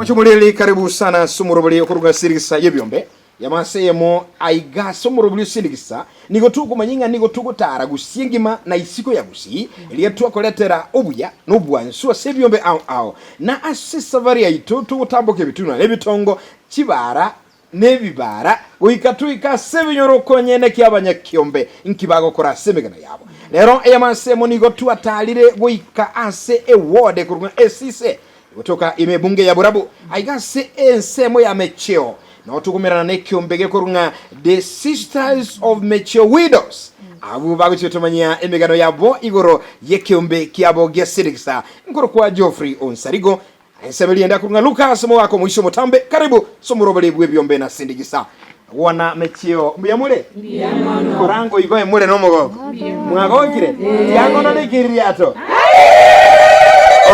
Mwachumulili karibu sana sumurubuli okuruga sirigisa yebyombe yamaseyemo aiga sumurubuli sirigisa nigo tuko manyinga nigo tuko tara gusingima na isiko ya gusi eliye twakoletera obuya n'obwansu sebyombe ao na asisa vari aitu tutamboke bituna nebitongo kibara nebibara goikatuika sebinyoro konyene ky'abanyakyombe nkibago kora semegana yabo lero yamasemo nigo twatalire goika ase ewode kuruga esise kutoka imebunge ya burabu aigase ensemo ya mecheo na otukumirana nekyombe kurunga the Sisters of Mecheo Widows abu bagutumanya emegano yabo igoro yekyombe kyabo gesirikisa ngoro kwa Geoffrey Onsarigo ensebeli enda kurunga Lucas mo wako mwisho mutambe karibu somurobele bwebyombe na sindigisa wana mecheo mbiyamule korango igoye mule no mogoko mwagokire yango no nikiriato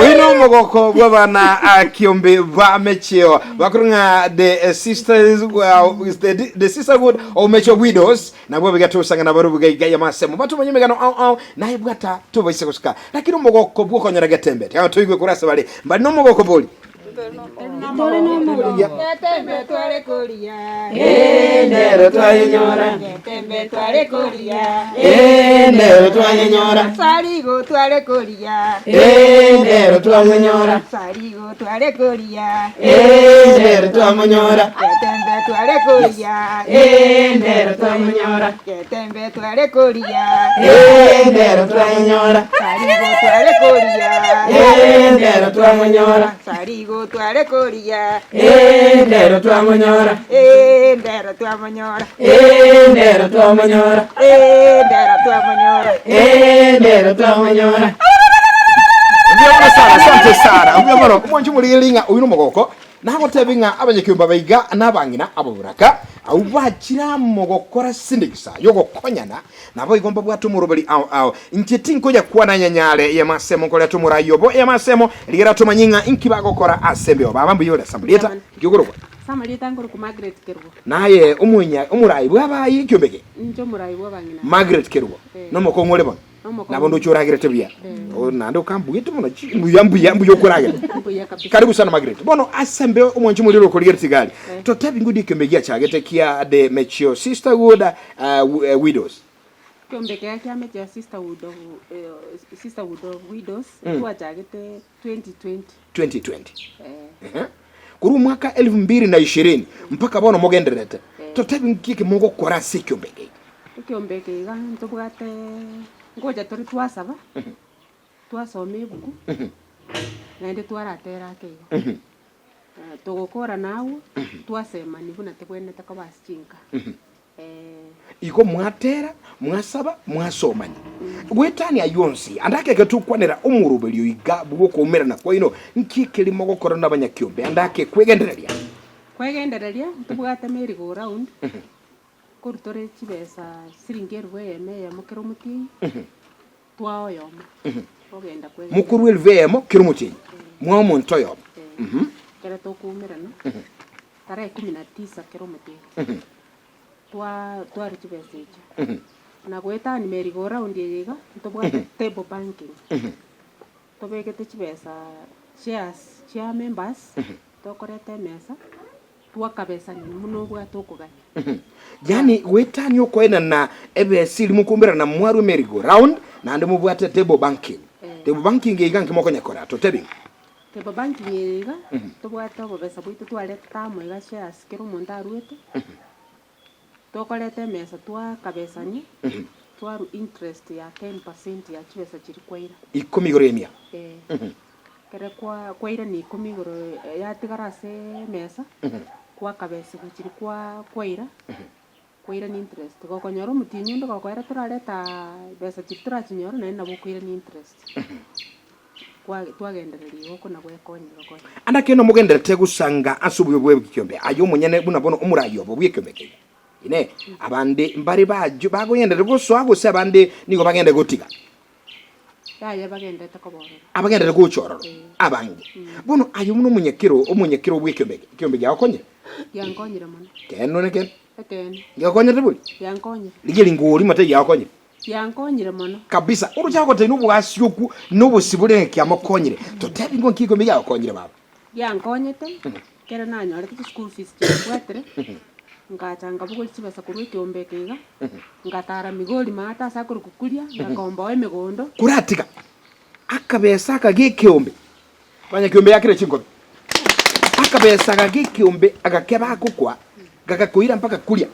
Oino mogoko bwana akiombe ba mecheo bakurunga the sisters the sisterhood of Mecheo Widows na bwo bigato sangana barubuga igaya masemo batu banyemegano na ibwata tubaise kushika lakini mogoko bwo konyara gatembe ya tuyigwe kurasa bale mba no mogoko boli Tembe twale kolia nero twanyora tembe twale kolia nero twanyora saligo twale kolia nero twanyora saligo twale kolia nero twanyora tembe twale kolia nero twanyora tembe twale kolia nero twanyora saligo twale kolia nero twanyora saligo twale kolia nero twanyora ndero twamanyora nero twanyora ndero twamanyora nero twanyora Mbiyamara sana asante sana mbiyamara kumonje muri linga uyu nomogoko naho tebinga abanyekyumba bayiga nabangina aburaka au bakira mogokora sindikisa yogo konyana nabo igomba bwatu murubali au ntitinko ya kuwa na nyanyale ya masemo kola tumura yobo ya masemo ligera tumanyinga inkibagokora asembyo babambu yole sambulieta ngigurugwa Samarieta ngoro ku Margaret Kerubo. Naye umurayi bwabayi kyobege. Njo murayi bwabangina. Margaret Kerubo. No moko ngoleba. Nabondo choragire tebya. Nando kambuye muno mbuyambu yokoragira. Karibu sana Margaret. Bono asembe umonje muliro ko ligere tigali. To tabi ngudi kembegia chagete kia the Mecheo Sisterhood Widows. Kyombeke yake Mecheo Sisterhood Widows kwa chagete 2020. Kuru mwaka 2020 mpaka bono mogenderete totabi ngike mogo kora sikyombeke ga ntubwate ngoja tori twasaba twasome buku nende twaratera keiga tugukora nawo twasema nibuna tekwene takabasichinka iko mwatera mwasaba mwasomanya gwetani ayonsi andake ketukwanira umurubelyo iga bwo komera na kwa ino nkikeli mogokora nabanyakyombe andake kwegendereria tubwate meri go round kurutore chibesa siringerwe eme ya mukero muti twaoyoma ogenda kwegenda mukuru elvemo kirumuti mwa monto yo kera tokumera no tarehe 19 kero muti twari chibeseja na gweta ni meri go round yega tobwa table banking tobegete chibesa shares share members tokorete mesa twakabesa ni muno bwa tokuganya yani wetani okoena na ebesili mukumbera na mwaru meri go round na ndimo bwate table banking table banking yega nkimoko nyakora to tebi table banking yega tobwate obesa bwitu twaleta tamo yega shares kero mondaruete tokolete mesa twakabesani twaru interest ya 10% ya chibesa chiri kwaira 10 goremia kere kwaira ni 10 goro ya tigarase mesa kwa kabesa chiri kwaira kwaira ni interest gokonyoro mutinyu ndo gokwera turareta besa chiri turachinyoro na nabo kwaira ni interest twagendereria goko na gwekonyira goko andake no mugenderete gusanga asubuye bwebyombe ayo munyane buna bono umurayo bo bwekemeke ine abande mbari bajo bagoyendere guswa guse abande nigo bagende gotiga ya bagende takoborora abagendere guchororo abangi bono ayo muno umunyekiro bwekemeke kyombe yakonyira yankonyira muno keno neke yakonyira buli yankonyira ligeri ngori mate yakonyira yankonyira muno kabisa uruchako te nubu asyoku nubu sibule kyamokonyire to tebi ngo nkiko mbiya yakonyira baba Giankonyete kera nanyorete school fees chebwatere ngachanga bugol chibesa kurwe kiombe kiga ngatara migoli mata sakuru kukuria ngakomba emegondo kuratika akabesa kage kiombe banya kiombe yakire chingo akabesa kage kiombe agakeba gukwa gakakuira mpaka kuria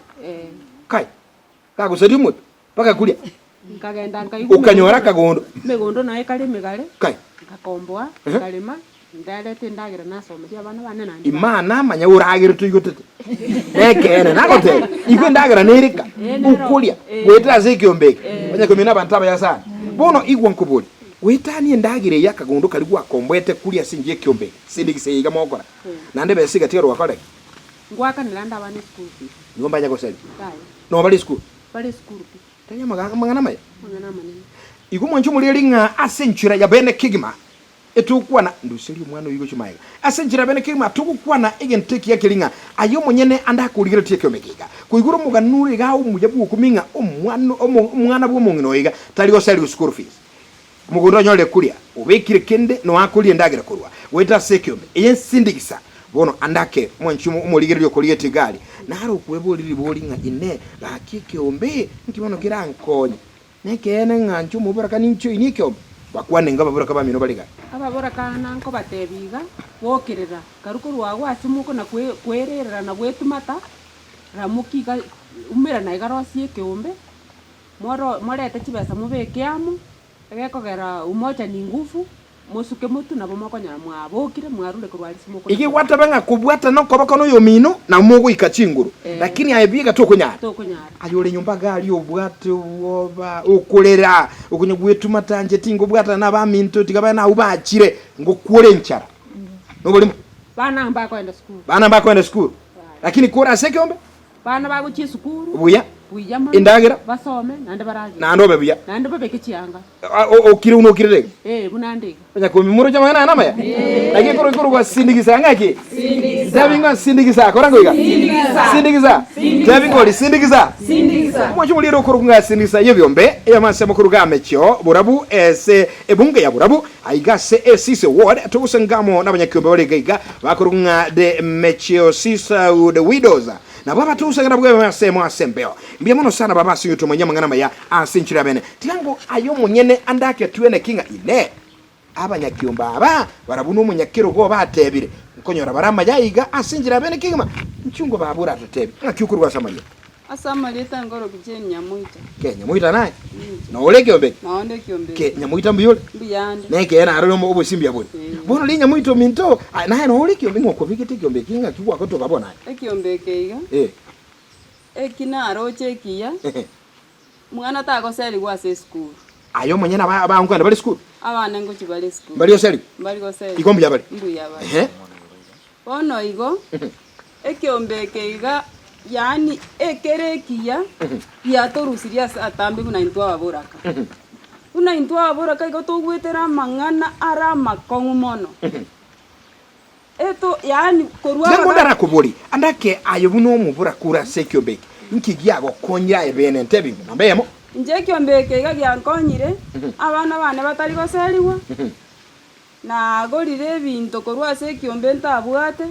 kai kagusari mutu mpaka kuria ngagenda nkaigu ukanyora kagondo megondo naye kali megale kai ngakomboa kalima ndarete ndagira nasomeria abana bane nandi imana manya uragire tuyigotete nekene nagote igwe ndagira nerika ukulia weta zekiombe banya komina abantu abayasana bono igwa nkubuli wetani ndagire yakagondo kali gwa kombwete kulia sinje kiombe sindigise yiga mokora nande besiga tiro wakole ngwaka nilanda abana school fees ngomba nyako seli kai no bali school fees tanya magana maya mangana manene igumwe nchumulieli nga asenchira ya bene kigima etukwana ndusiri mwana yigo chumayiga asenchira bene kigima tukukwana igenteki ya kilinga ayo munyene anda kuligira tie kyomekiga kuiguru muganuri ga umujabu kuminga umwana bwo mungino yiga tali osali school fees mugondo nyole kulia ubekire kende no akulie ndagira kurwa weta sekyombe yensindigisa bono andake mwanchumu umuligiryo kulie tigali naro kwebuliri bolinga ine gakikyombe nkibono kirankonye nekene nganchu mubaraka nincho inikyo bakwane ngaba buraka bamino baliga ababora kana nko batebiga wokirira karuko rwago asumuko na kwerera na gwetumata ramukiga umira na igarosie kiumbe morete chibesa mubekeamu egekogera umoja ni nguvu musuke mutu na bomoko nya mwabokire mwarule kurwali simuko iki watabanga kubwata no kobako no yomino na mugo ikachinguru lakini ayebiga to kunyara ayole nyumba gali obwate woba ukulera ukunyugwetu matanje tingo bwata na baminto tikaba na ubachire ngo kure nchara no boli bana mbako enda school lakini kura sekyombe bana bago chi school buya buyama indagira basome nande baraje nando bebuya nande babeke chianga okire uno kirege bunande nya ko mimuro jamana na maya lakini kuro kwa sindikisa ngaki dabinga sindikisa korango iga sindikisa dabingo li sindikisa mwacho muliro kuro nga sindikisa yebyombe yamase mukuru ga mecho burabu ese ebunge ya burabu aigase esise ward tugusengamo nabanyakyombe balegaiga bakuru nga de mecho sisa the widows na baba tusangana bwe masemo asembeo mbye mono sana baba sinyo mwenye mangana maya asinchira bene tilango ayo munyene andake tuene kinga ine abanyakyomba aba barabuno munyakiro go batebire nkonyora barama yayiga asinjira bene kinga nchungo babura tutebi ngakyukurwa samanya asamaleta ngoro kijeni nyamuita Kenya muita naye na ole kyombe naonde kyombe ke nyamuita mbiyole mbiyande neke na arolo mo obusimbi abone bono linya muito minto naye no ole kyombe ngoko bikite kyombe kinga kigwa ko to babona kyombe keiga ekina aroche kiya mwana tako seli kwa se school ayo mwenyana baangwana bali school abana ngo kibale school bali oseli bali ko seli ikombi abali mbuya bali bono igo ekyombe keiga yani ekerekia ya torusiria atambe kuna intwa baboraka kuna intwa baboraka igo tugwetera mangana ara makongu mono eto yani korwa ndango ndara kubuli andake ayobuno mubura kura sekyombe nkigia go konya ebene ntebingu nambeyemo nje kyombeke iga gyankonyire abana bane batari goseliwa na gorire ebinto korwa sekyombe ntabwate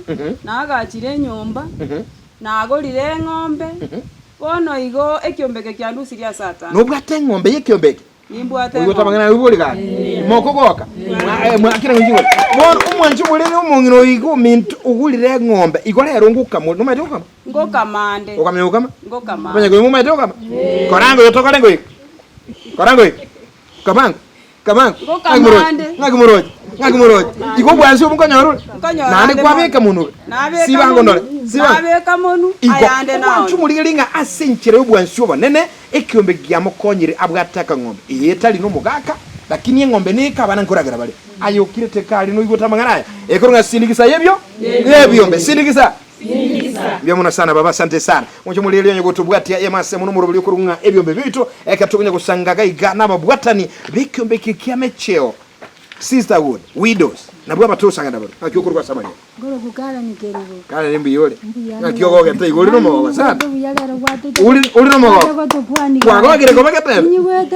na agachire nyomba na agorire ng'ombe bono igo ekyombeke kyandusiria sata no bwate ng'ombe yekyombeke nimbwate uyo tabangana ubuli ga moko goka mwakira ngingo bono umwanchi mulele umungino igo mintu ugulire ng'ombe igolero nguka mu no mate ukama ngokamande ukamenya ukama ngokamande banya go mu mate ukama korango yotoka lengo korango kamango ngakumuroje iko bwansi umukonyoru nani kwabeka munuru sibango ndole nabeka munu ayande nawo chumulinga asenchire ubwansi obonene ekyombe gyamukonyire abwataka ng'ombe yetali no mugaka lakini ng'ombe nikabana nkoragira bale ayokire tekali no igota mangana ekorunga sindikisa yebyombe sindikisa byamuna sana baba asante sana mwacho mulele nyo gotubwatia yamase muno murubuli kurunga ebyombe bito ekatukunya kusanga gaiga nababwatani bikyombe kikiamecheo sisterhood widows nabwa batusanga ndabaro akyokurwa samanya Goro kukala ni kerugo. kala nimbi yole akyogo gete igoli no mogo sana uli no mogo kwa gire ko bagete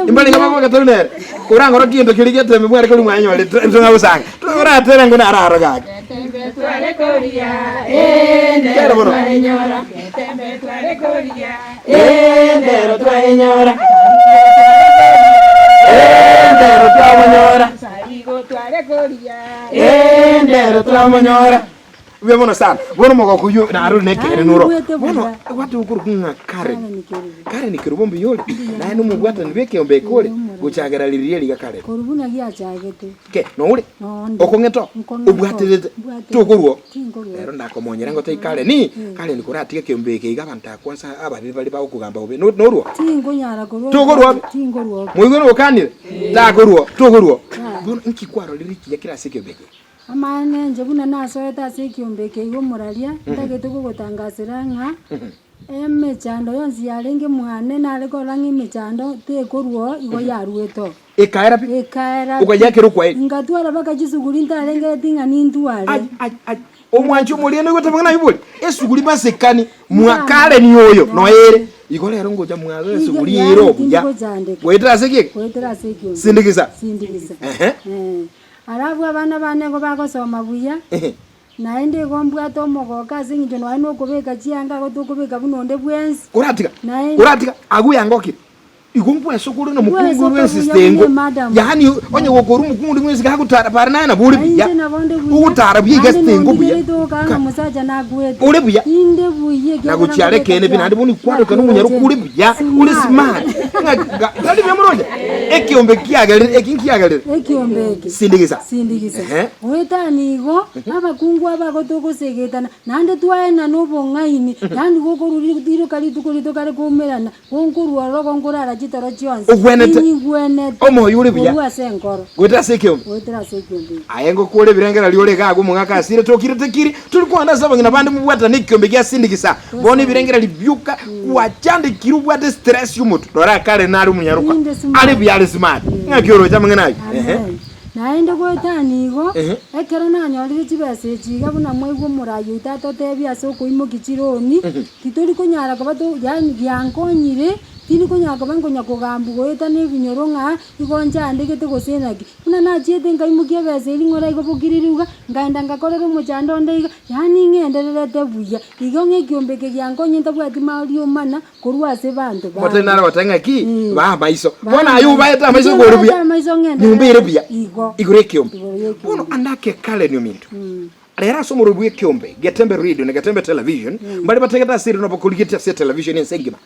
imbali ngaba bagete ne kuranga ro kindo kiligete me mwere ko mwanyo le tunga usanga tunga tere ngona araro ga Tembe twale koria, ndero bono nyora. Tembe twale koria, ndero twale nyora ndero twale nyora sarigo twale koria. ndero twale nyora we bono sana bono mogo kuyu na aru ne kere nuro bono watu ukuru kunga kare ni kerubo mbiyole na enu mubwata nibeke ombe kole guchagera liriye liga kare Korubuna giachagete. ke no uri okongeto ubwatirete tukurwo rero ndakomonyera ngo teikale ni kale ni kuratiga kiombeke igabanta kwanza ababi bali ba kugamba obe norwo Tingunyara korwo. tukurwo Tingorwo. muigoro kanire takurwo tukurwo bono inkikwaro lirikiya kila sekiombeke Amane njebuna nasoeta sekiombeke igo muralia ndagete gugutangasira nga emechando yonsi yarenge mwane nareko rangi mechando tekorwo igo yarueto ekaera pi ekaera ukajakira kwa ili ngatwara baka chisuguri ntarenge tinga nintware omwancho mulieno gotabanga ibuli esuguri basekani mwakale ni oyo noere igole ero ngoja mwazo esuguri ero buya wetera seki wetera sekio sindikiza arabu abana bane go bagosoma buya naende gombwa to mogoka singi no ano kubeka chianga go tukubeka bunonde bwensi uratika aguya ngoki igompu esukuru no mukungu lwensistengo yani onye gokoru mukungu lwensi gakutara parana na buri biya utara biya gastengo biya kana musaja na gwete ule biya inde buye na gucyare kene binandi buni kwaro kana munyaro kuri biya ule smart tali byamuroja ekiombe kiagalire ekinkiagalire ekiombe sindigiza wetanigo abakungu abagotogosegetana nande twaena nobongaini yani gokoruri diro kali tukurito kale kumerana konkurwa rogongorara chitoro chionse ugwenete omo yule biya wasenkoro gweta sekiombe ayengo kule birengera liole gago mungaka asire tokire tekiri tulikwanda saba ngina bande mubwata nikiombe kya sindikisa bone birengera libyuka wachande kirubwate stress yumutu dora kale naru munyaruka ali byali smart ngakyoro chamwe nayo naende gwetanigo ekero nanyorire chibese chiga buna mwaigwo murayo itato tebia soko imo kichironi kituri kunyara kabato yani gyankonyire tini kunyaka bangonya kugambu goeta ne binyoronga igonja andegete gosenaki una na chiete ngaimukie bese ilingora igobukiriruga ngaenda ngakorera muchando ndeiga yani ngendererete buya igonge kiombeke gyankonye ntabwati mario mana kurwase bantu ba botenara watanga ki ba maiso bona ayuba eta maiso gorubuya nyumbire buya igure kiombe bono andake kale ni mintu Alera somo rubuye kiombe Getembe radio na Getembe television mbali bategeta siri no bakuligita se television ensengima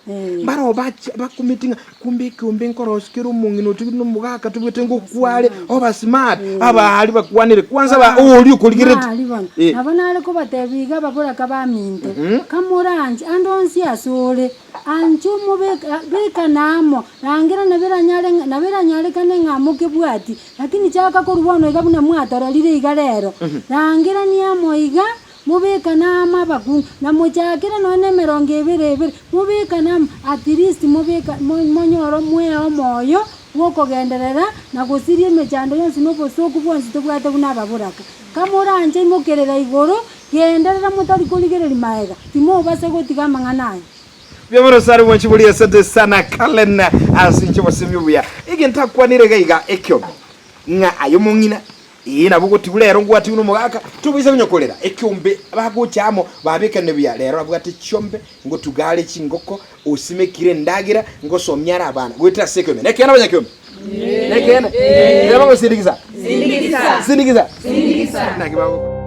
baro bakumitinga kumbe kiombe nkoroskiro mungino tino mugaka tubwetengo kwale oba smart aba ali bakwanire kwanza ba oli kuligirita abana ale ko batebiga bakora kabaminte kamuranje andonsi asole anchu mubeka namo rangira nabera nyale kane ngamuke bwati lakini chaka ko rubono igabuna mwatara lire igarero rangira moiga mubeka nama baku na muchakira none meronge ebere mubeka nam at least mubeka monyoro mweo moyo wokogenderera na gusirie mechando yonsi no bosoku bonsi tubwate kuna baburaka kamuranje mukerera igoro genderera mutari kuligereri maega timo base gotiga manganayo byamoro sare mwanchibuli asante sana kalena asinche wasimyuya igenta kwanire gaiga ekyo nga ayomongina ina buguti bulero ngwati uno mugaka tubise kunyokolera ekyombe bagucyamo babekane bya lero abwati cyombe ngo tugale kingoko usimekire ndagira ngo somyara abana gwita sekome nekena abanyakyombe nekena sindigiza nakibago